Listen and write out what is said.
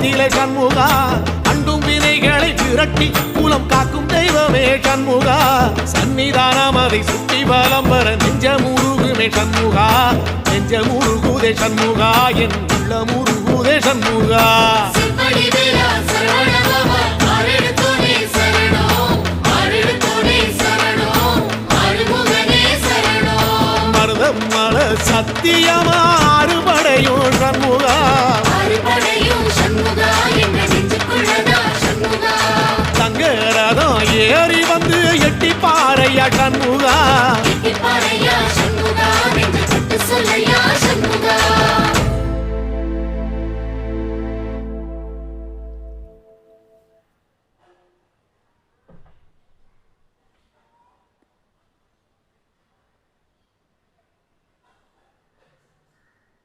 கோலத்திலே சண்முகா அண்டும் வினைகளை விரட்டி குலம் காக்கும் தெய்வமே சண்முகா சன்னிதானம் அதை சுற்றி பலம் வர நெஞ்சமுருகுமே சண்முகா நெஞ்சமுருகுதே சண்முகா என் உள்ள முருகுதே சண்முகா மருதமல சத்தியமா அறுபடையும் சண்முகா தங்க ரதம் ஏறி வந்து எட்டி பாறையா சண்முகா